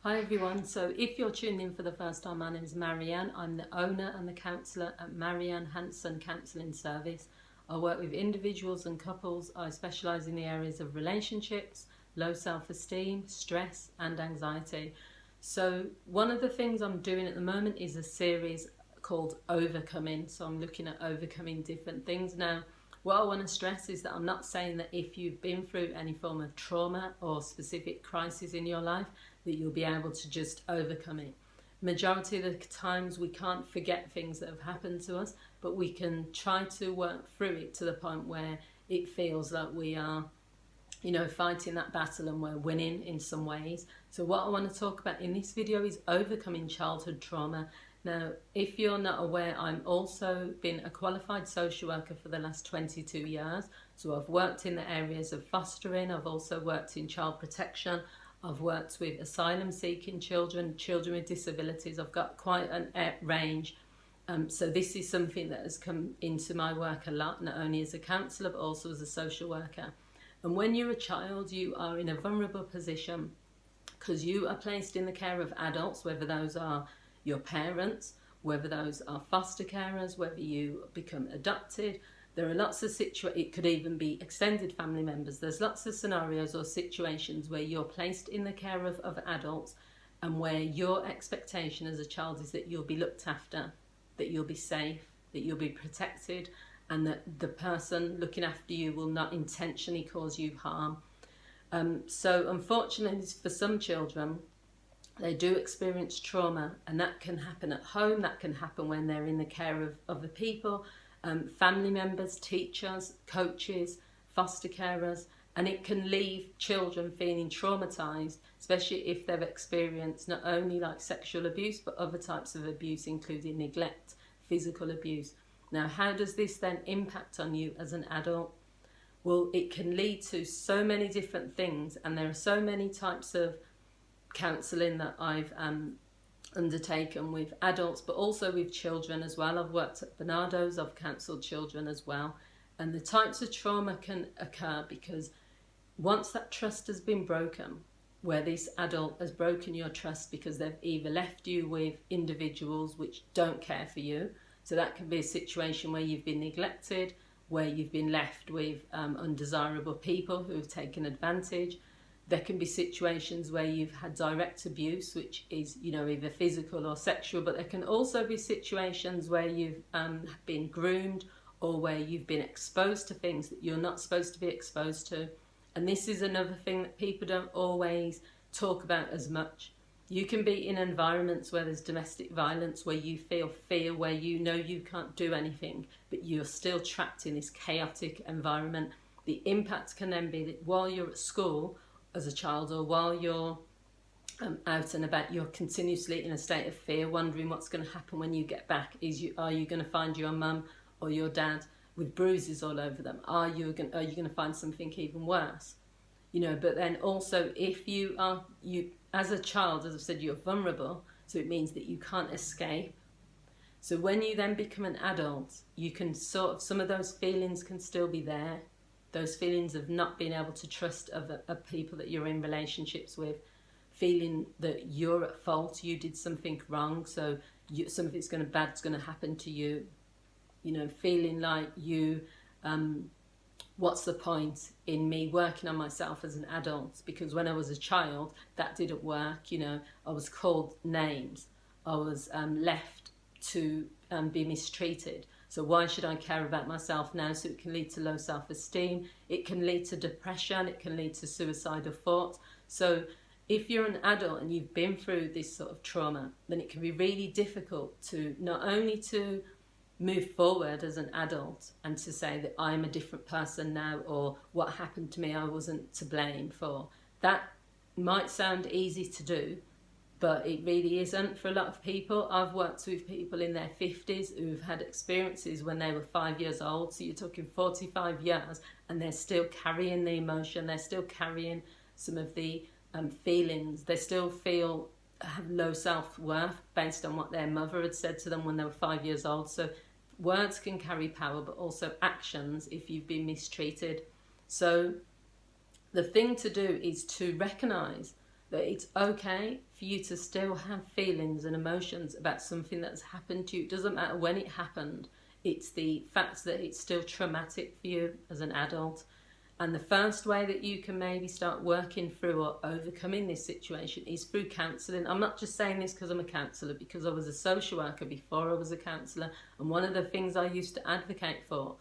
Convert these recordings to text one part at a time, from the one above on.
Hi everyone, so if you're tuned in for the first time, my name is Marianne. I'm the owner and the counsellor at Marianne Hanson Counselling Service. I work with individuals and couples. I specialise in the areas of relationships, low self-esteem, stress and anxiety. So one of the things I'm doing at the moment is a series called Overcoming. So I'm looking at overcoming different things. Now, what I want to stress is that I'm not saying that if you've been through any form of trauma or specific crisis in your life, that you'll be able to just overcome it. Majority of the times we can't forget things that have happened to us, but we can try to work through it to the point where it feels like we are, fighting that battle and we're winning in some ways. So what I want to talk about in this video is overcoming childhood trauma. Now, if you're not aware, I'm also been a qualified social worker for the last 22 years. So I've worked in the areas of fostering, I've also worked in child protection, I've worked with asylum seeking children, children with disabilities. I've got quite a range. So this is something that has come into my work a lot, not only as a counsellor, but also as a social worker. And when you're a child, you are in a vulnerable position because you are placed in the care of adults, whether those are your parents, whether those are foster carers, whether you become adopted. There are lots of it could even be extended family members. There's lots of scenarios or situations where you're placed in the care of adults and where your expectation as a child is that you'll be looked after, that you'll be safe, that you'll be protected, and that the person looking after you will not intentionally cause you harm. So unfortunately for some children, they do experience trauma, and that can happen at home, that can happen when they're in the care of other people, family members, teachers, coaches, foster carers, and it can leave children feeling traumatised, especially if they've experienced not only like sexual abuse, but other types of abuse, including neglect, physical abuse. Now, how does this then impact on you as an adult? Well, it can lead to so many different things, and there are so many types of counselling that I've undertaken with adults, but also with children as well. I've worked at Barnardo's, I've counselled children as well. And the types of trauma can occur because once that trust has been broken, where this adult has broken your trust because they've either left you with individuals which don't care for you, so that can be a situation where you've been neglected, where you've been left with undesirable people who have taken advantage. There can be situations where you've had direct abuse, which is, either physical or sexual, but there can also be situations where you've been groomed or where you've been exposed to things that you're not supposed to be exposed to. And this is another thing that people don't always talk about as much. You can be in environments where there's domestic violence, where you feel fear, where you know you can't do anything, but you're still trapped in this chaotic environment. The impact can then be that while you're at school as a child, or while you're out and about, you're continuously in a state of fear, wondering what's going to happen when you get back. Are you going to find your mum or your dad with bruises all over them? Are you going to find something even worse? But then also, if you as a child, as I've said, you're vulnerable, so it means that you can't escape. So when you then become an adult, you can some of those feelings can still be there. Those feelings of not being able to trust other people that you're in relationships with, feeling that you're at fault, you did something wrong, so something's bad's going to happen to you. Feeling like what's the point in me working on myself as an adult? Because when I was a child, that didn't work. I was called names. I was left to be mistreated. So why should I care about myself now? So it can lead to low self-esteem. It can lead to depression. It can lead to suicidal thoughts. So if you're an adult and you've been through this sort of trauma, then it can be really difficult to not only to move forward as an adult and to say that I'm a different person now, or what happened to me I wasn't to blame for. That might sound easy to do, but it really isn't for a lot of people. I've worked with people in their 50s who've had experiences when they were 5 years old, so you're talking 45 years, and they're still carrying the emotion, they're still carrying some of the feelings, they still have low self-worth based on what their mother had said to them when they were 5 years old. So words can carry power, but also actions if you've been mistreated. So the thing to do is to recognise that it's okay for you to still have feelings and emotions about something that's happened to you. It doesn't matter when it happened. It's the fact that it's still traumatic for you as an adult. And the first way that you can maybe start working through or overcoming this situation is through counselling. I'm not just saying this because I'm a counsellor, because I was a social worker before I was a counsellor. And one of the things I used to advocate for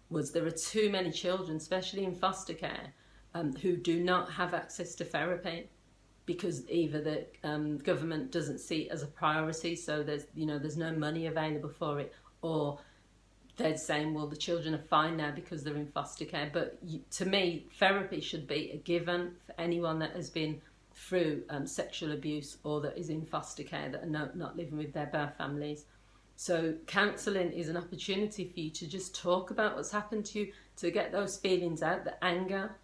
was there are too many children, especially in foster care, who do not have access to therapy because either the government doesn't see it as a priority, so there's no money available for it, or they're saying, well, the children are fine now because they're in foster care. But to me, therapy should be a given for anyone that has been through sexual abuse or that is in foster care, that are not living with their birth families. So counselling is an opportunity for you to just talk about what's happened to you, to get those feelings out, the anger,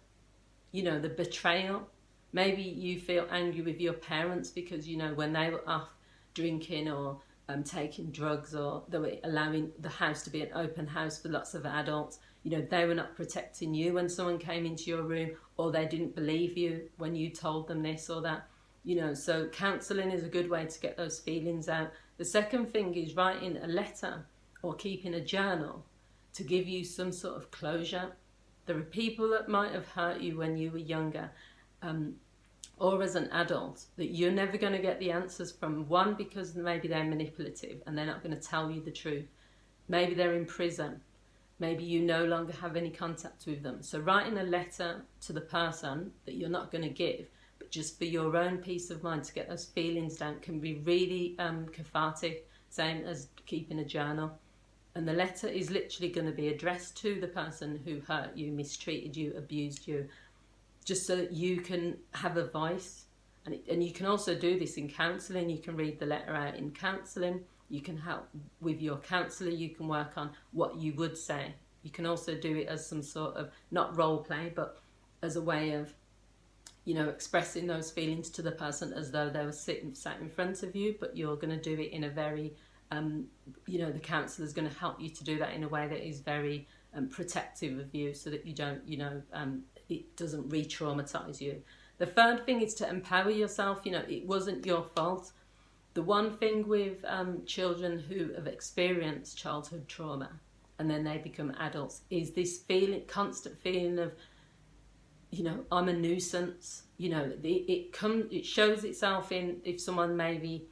the betrayal. Maybe you feel angry with your parents because, when they were off drinking or taking drugs, or they were allowing the house to be an open house for lots of adults, they were not protecting you when someone came into your room, or they didn't believe you when you told them this or that. So counselling is a good way to get those feelings out. The second thing is writing a letter or keeping a journal to give you some sort of closure. There are people that might have hurt you when you were younger, or as an adult, that you're never going to get the answers from. One, because maybe they're manipulative and they're not going to tell you the truth. Maybe they're in prison. Maybe you no longer have any contact with them. So writing a letter to the person that you're not going to give, but just for your own peace of mind, to get those feelings down, can be really cathartic, same as keeping a journal. And the letter is literally going to be addressed to the person who hurt you, mistreated you, abused you, just so that you can have a voice. And you can also do this in counselling. You can read the letter out in counselling. You can help with your counsellor. You can work on what you would say. You can also do it as some sort of, not role play, but as a way of, expressing those feelings to the person as though they were sat in front of you, but you're going to do it in a very, the counsellor is going to help you to do that in a way that is very protective of you, so that you don't, it doesn't re-traumatise you. The third thing is to empower yourself. It wasn't your fault. The one thing with children who have experienced childhood trauma and then they become adults is this constant feeling of, I'm a nuisance. It shows itself in, if someone maybe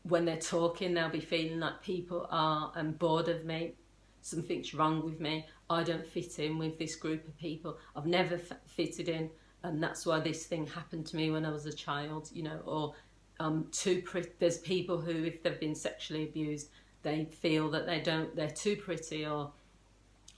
when they're talking, they'll be feeling like people are bored of me. Something's wrong with me. I don't fit in with this group of people. I've never fitted in, and that's why this thing happened to me when I was a child, or too pretty. There's people who, if they've been sexually abused, they feel that they're too pretty, or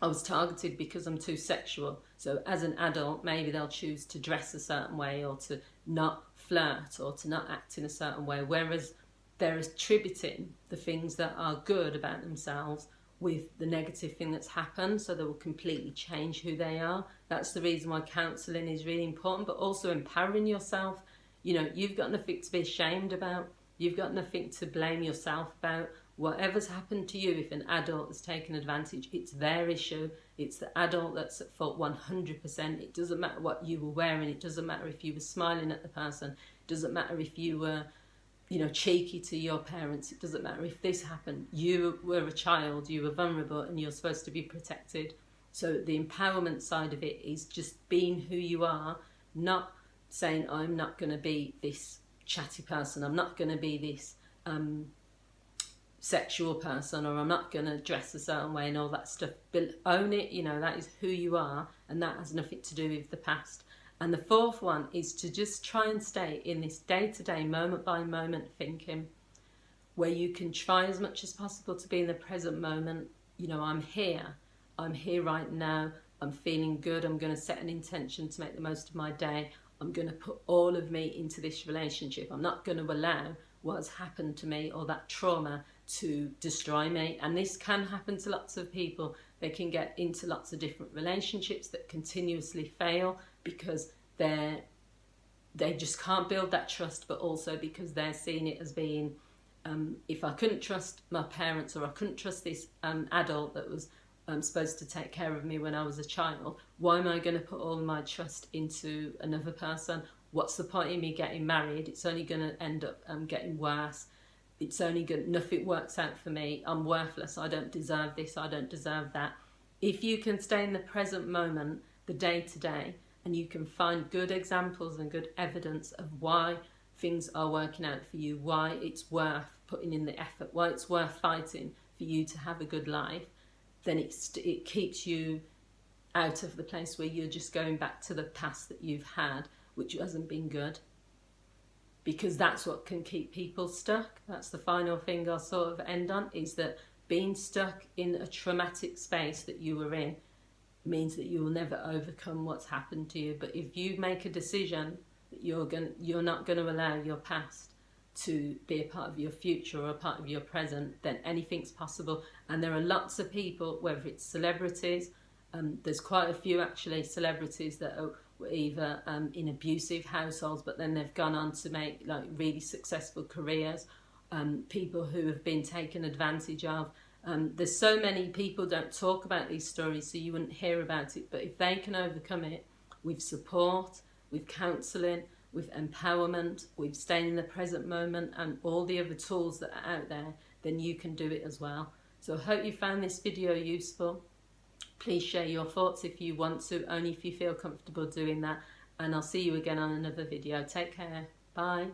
I was targeted because I'm too sexual. So as an adult, maybe they'll choose to dress a certain way, or to not flirt, or to not act in a certain way, whereas they're attributing the things that are good about themselves with the negative thing that's happened, so they will completely change who they are. That's the reason why counselling is really important, but also empowering yourself. You've got nothing to be ashamed about. You've got nothing to blame yourself about. Whatever's happened to you, if an adult has taken advantage, it's their issue. It's the adult that's at fault 100%. It doesn't matter what you were wearing. It doesn't matter if you were smiling at the person. It doesn't matter if you were cheeky to your parents. It doesn't matter if this happened. You were a child, you were vulnerable, and you're supposed to be protected. So the empowerment side of it is just being who you are, not saying, I'm not going to be this chatty person, I'm not going to be this sexual person, or I'm not going to dress a certain way and all that stuff. But own it, that is who you are, and that has nothing to do with the past. And the fourth one is to just try and stay in this day-to-day, moment-by-moment thinking, where you can try as much as possible to be in the present moment. I'm here right now, I'm feeling good, I'm going to set an intention to make the most of my day, I'm going to put all of me into this relationship. I'm not going to allow what's happened to me or that trauma to destroy me. And this can happen to lots of people. They can get into lots of different relationships that continuously fail because they just can't build that trust, but also because they're seeing it as being, if I couldn't trust my parents, or I couldn't trust this adult that was supposed to take care of me when I was a child, why am I going to put all my trust into another person? what's the point in me getting married? It's only going to end up getting worse. It's only good, nothing works out for me. I'm worthless. I don't deserve this. I don't deserve that. If you can stay in the present moment, the day to day, and you can find good examples and good evidence of why things are working out for you, why it's worth putting in the effort, why it's worth fighting for you to have a good life, then it keeps you out of the place where you're just going back to the past that you've had, which hasn't been good. Because that's what can keep people stuck. That's the final thing I'll sort of end on, is that being stuck in a traumatic space that you were in means that you will never overcome what's happened to you. But if you make a decision that you're not going to allow your past to be a part of your future or a part of your present, then anything's possible. And there are lots of people, whether it's celebrities, there's quite a few actually celebrities that were either in abusive households, but then they've gone on to make like really successful careers. People who have been taken advantage of. There's so many people don't talk about these stories, so you wouldn't hear about it. But if they can overcome it with support, with counselling, with empowerment, with staying in the present moment, and all the other tools that are out there, then you can do it as well. So I hope you found this video useful. Please share your thoughts if you want to, only if you feel comfortable doing that. And I'll see you again on another video. Take care. Bye.